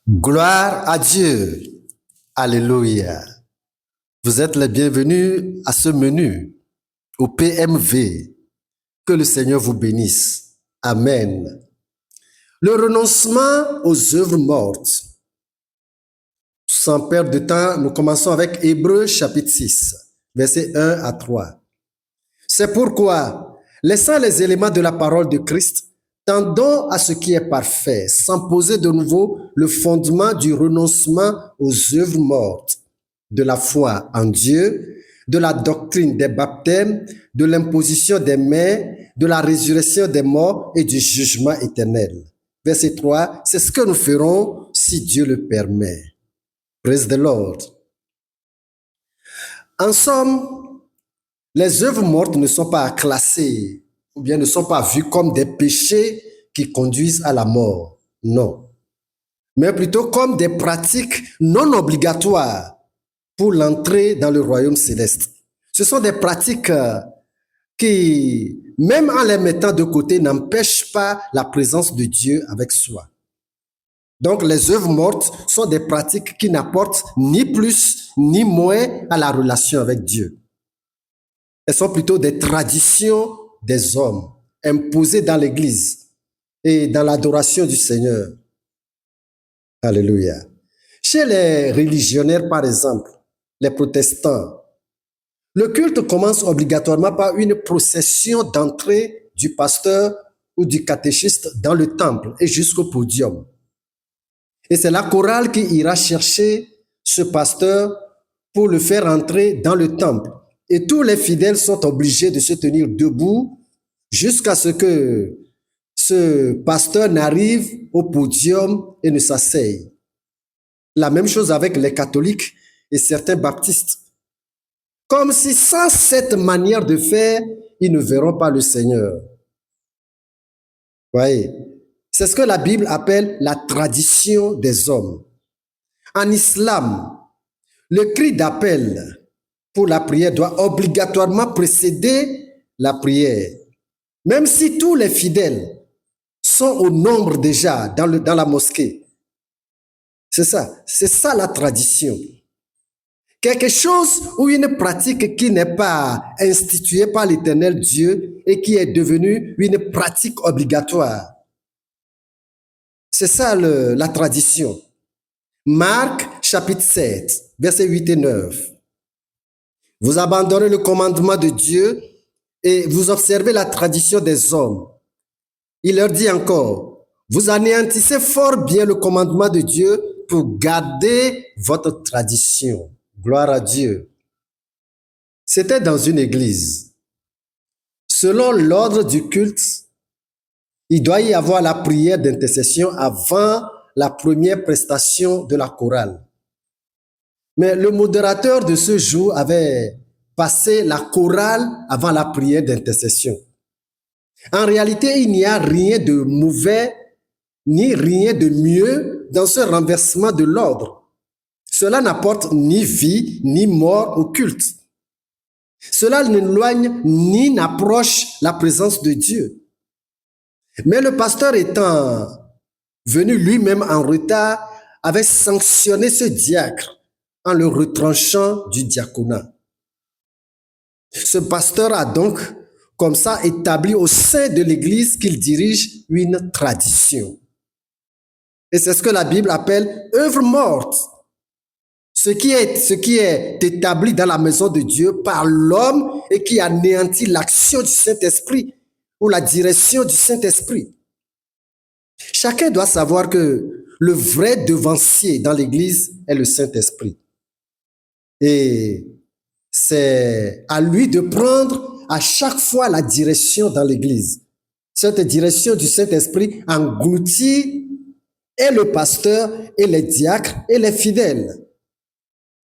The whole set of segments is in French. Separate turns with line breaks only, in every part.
Gloire à Dieu. Alléluia. Vous êtes les bienvenus à ce menu, au PMV. Que le Seigneur vous bénisse. Amen. Le renoncement aux œuvres mortes. Sans perdre de temps, nous commençons avec Hébreux chapitre 6, versets 1 à 3. C'est pourquoi, laissant les éléments de la parole de Christ, tendons à ce qui est parfait, sans poser de nouveau le fondement du renoncement aux œuvres mortes, de la foi en Dieu, de la doctrine des baptêmes, de l'imposition des mains, de la résurrection des morts et du jugement éternel. Verset 3, c'est ce que nous ferons si Dieu le permet. Praise the Lord. En somme, les œuvres mortes ne sont pas classées ou bien ne sont pas vues comme des péchés qui conduisent à la mort. Non. Mais plutôt comme des pratiques non obligatoires pour l'entrée dans le royaume céleste. Ce sont des pratiques qui, même en les mettant de côté, n'empêchent pas la présence de Dieu avec soi. Donc, les œuvres mortes sont des pratiques qui n'apportent ni plus ni moins à la relation avec Dieu. Elles sont plutôt des traditions des hommes imposées dans l'Église et dans l'adoration du Seigneur. Alléluia. Chez les religionnaires, par exemple, les protestants, le culte commence obligatoirement par une procession d'entrée du pasteur ou du catéchiste dans le temple et jusqu'au podium. Et c'est la chorale qui ira chercher ce pasteur pour le faire entrer dans le temple. Et tous les fidèles sont obligés de se tenir debout jusqu'à ce que ce pasteur n'arrive au podium et ne s'asseye. La même chose avec les catholiques et certains baptistes. Comme si sans cette manière de faire, ils ne verront pas le Seigneur. Voyez, c'est ce que la Bible appelle la tradition des hommes. En islam, le cri d'appel pour la prière doit obligatoirement précéder la prière. Même si tous les fidèles sont au nombre déjà dans la mosquée. C'est ça la tradition. Quelque chose ou une pratique qui n'est pas instituée par l'Éternel Dieu et qui est devenue une pratique obligatoire. C'est ça la tradition. Marc chapitre 7, versets 8 et 9. Vous abandonnez le commandement de Dieu et vous observez la tradition des hommes. Il leur dit encore, vous anéantissez fort bien le commandement de Dieu pour garder votre tradition. Gloire à Dieu. C'était dans une église. Selon l'ordre du culte, il doit y avoir la prière d'intercession avant la première prestation de la chorale. Mais le modérateur de ce jour avait passé la chorale avant la prière d'intercession. En réalité, il n'y a rien de mauvais ni rien de mieux dans ce renversement de l'ordre. Cela n'apporte ni vie ni mort au culte. Cela n'éloigne ni n'approche la présence de Dieu. Mais le pasteur étant venu lui-même en retard, avait sanctionné ce diacre en le retranchant du diaconat. Ce pasteur a donc comme ça établi au sein de l'Église qu'il dirige une tradition. Et c'est ce que la Bible appelle œuvre morte. Ce qui est établi dans la maison de Dieu par l'homme et qui anéantit l'action du Saint-Esprit ou la direction du Saint-Esprit. Chacun doit savoir que le vrai devancier dans l'Église est le Saint-Esprit. Et c'est à lui de prendre à chaque fois la direction dans l'Église. Cette direction du Saint-Esprit engloutit et le pasteur, et les diacres, et les fidèles.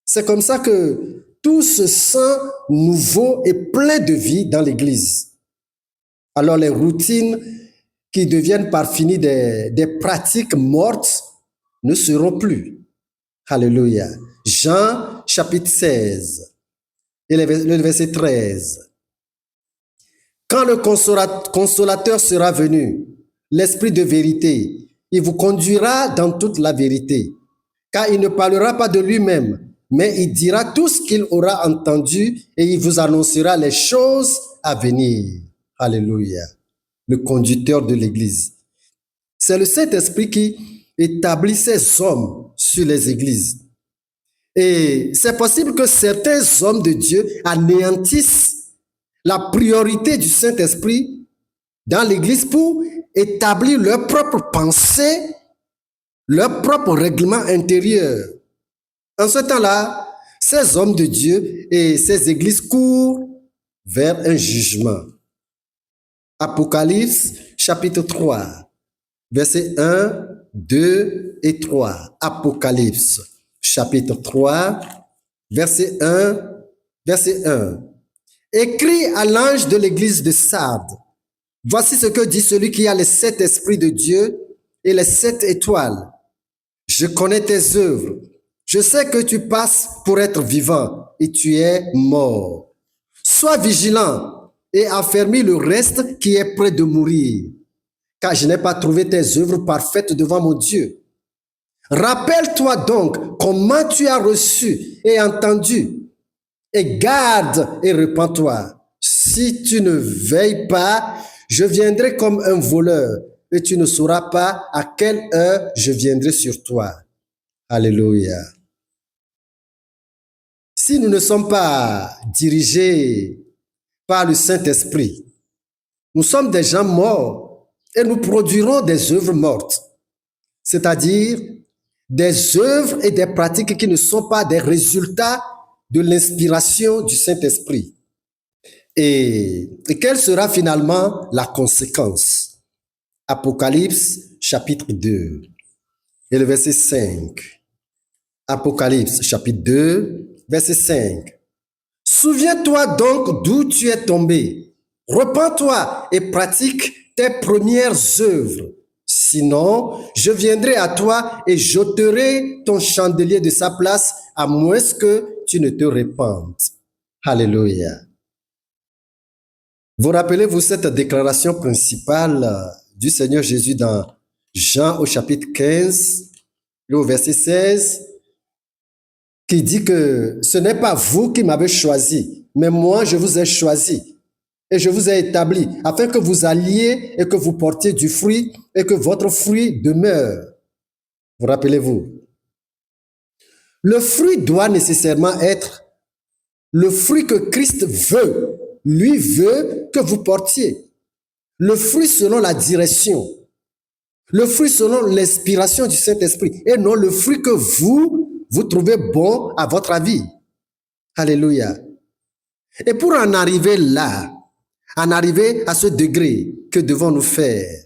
C'est comme ça que tout se sent nouveau et plein de vie dans l'Église. Alors les routines qui deviennent par fini des pratiques mortes ne seront plus. Alléluia. Jean chapitre 16 et le verset 13. Quand le consolateur sera venu, l'Esprit de vérité, Il vous conduira dans toute la vérité, car il ne parlera pas de lui-même, mais il dira tout ce qu'il aura entendu et il vous annoncera les choses à venir. Alléluia. Le conducteur de l'Église. C'est le Saint-Esprit qui établit ses hommes sur les églises. Et c'est possible que certains hommes de Dieu anéantissent la priorité du Saint-Esprit dans l'Église pour établir leur propre pensée, leur propre règlement intérieur. En ce temps-là, ces hommes de Dieu et ces églises courent vers un jugement. Apocalypse chapitre 3, versets 1, 2 et 3. Apocalypse chapitre 3, verset 1, verset 1. Écrit à l'ange de l'église de Sardes. Voici ce que dit celui qui a les 7 esprits de Dieu et les 7 étoiles. Je connais tes œuvres. Je sais que tu passes pour être vivant et tu es mort. Sois vigilant et affermis le reste qui est près de mourir, car je n'ai pas trouvé tes œuvres parfaites devant mon Dieu. Rappelle-toi donc comment tu as reçu et entendu, et garde et repens-toi. Si tu ne veilles pas, je viendrai comme un voleur, et tu ne sauras pas à quelle heure je viendrai sur toi. Alléluia. Si nous ne sommes pas dirigés par le Saint-Esprit, nous sommes des gens morts et nous produirons des œuvres mortes, c'est-à-dire des œuvres et des pratiques qui ne sont pas des résultats de l'inspiration du Saint-Esprit. Et quelle sera finalement la conséquence? Apocalypse chapitre 2 et le verset 5. Apocalypse chapitre 2, verset 5. Souviens-toi donc d'où tu es tombé. Repens-toi et pratique tes premières œuvres. Sinon, je viendrai à toi et j'ôterai ton chandelier de sa place, à moins que tu ne te répandes. Alléluia. Vous rappelez-vous cette déclaration principale du Seigneur Jésus dans Jean au chapitre 15, au verset 16, qui dit que ce n'est pas vous qui m'avez choisi, mais moi je vous ai choisi et je vous ai établi afin que vous alliez et que vous portiez du fruit et que votre fruit demeure. Vous rappelez-vous? Le fruit doit nécessairement être le fruit que Christ veut. Lui veut que vous portiez. Le fruit selon la direction. Le fruit selon l'inspiration du Saint-Esprit et non le fruit que vous trouvez bon à votre avis. Alléluia. Et pour en arriver là, en arriver à ce degré, que devons-nous faire?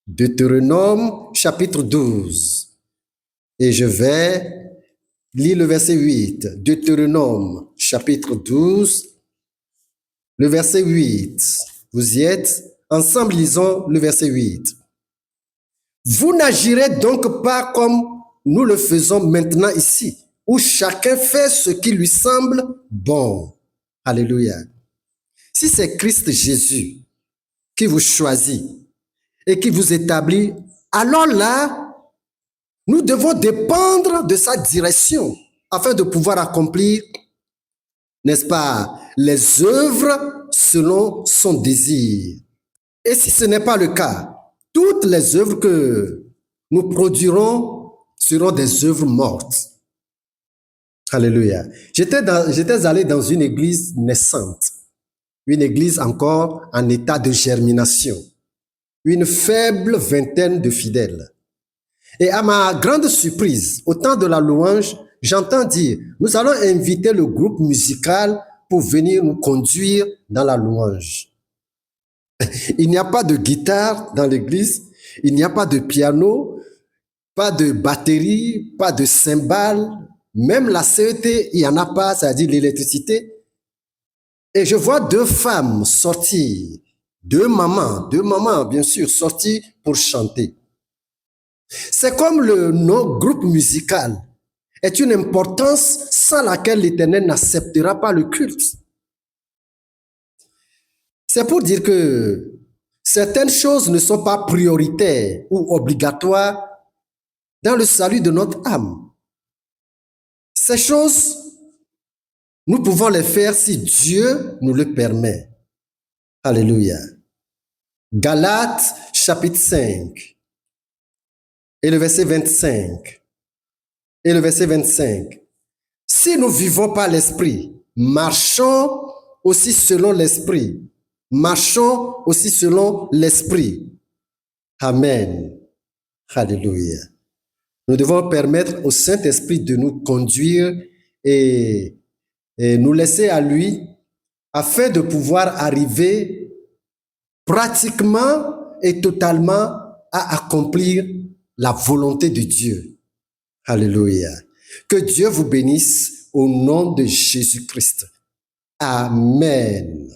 Deutéronome chapitre 12. Et je vais lire le verset 8. Deutéronome chapitre 12, le verset 8. Vous y êtes? Ensemble, lisons le verset 8. Vous n'agirez donc pas comme nous le faisons maintenant ici, où chacun fait ce qui lui semble bon. Alléluia. Si c'est Christ Jésus qui vous choisit et qui vous établit, alors là, nous devons dépendre de sa direction afin de pouvoir accomplir, n'est-ce pas, les œuvres selon son désir. Et si ce n'est pas le cas, toutes les œuvres que nous produirons seront des œuvres mortes. Alléluia. J'étais allé dans une église naissante, une église encore en état de germination, une faible vingtaine de fidèles. Et à ma grande surprise, au temps de la louange, j'entends dire, nous allons inviter le groupe musical pour venir nous conduire dans la louange. Il n'y a pas de guitare dans l'église, il n'y a pas de piano, pas de batterie, pas de cymbales, même la CET, il n'y en a pas, c'est-à-dire l'électricité. Et je vois deux femmes sortir, deux mamans bien sûr, sortir pour chanter. C'est comme le nom groupe musical est une importance sans laquelle l'Éternel n'acceptera pas le culte. C'est pour dire que certaines choses ne sont pas prioritaires ou obligatoires dans le salut de notre âme. Ces choses, nous pouvons les faire si Dieu nous le permet. Alléluia. Galates chapitre 5 et le verset 25. Et le verset 25. Si nous vivons par l'esprit, marchons aussi selon l'esprit. Marchons aussi selon l'esprit. Amen. Alléluia. Nous devons permettre au Saint-Esprit de nous conduire et nous laisser à lui afin de pouvoir arriver pratiquement et totalement à accomplir la volonté de Dieu. Alléluia. Que Dieu vous bénisse au nom de Jésus-Christ. Amen.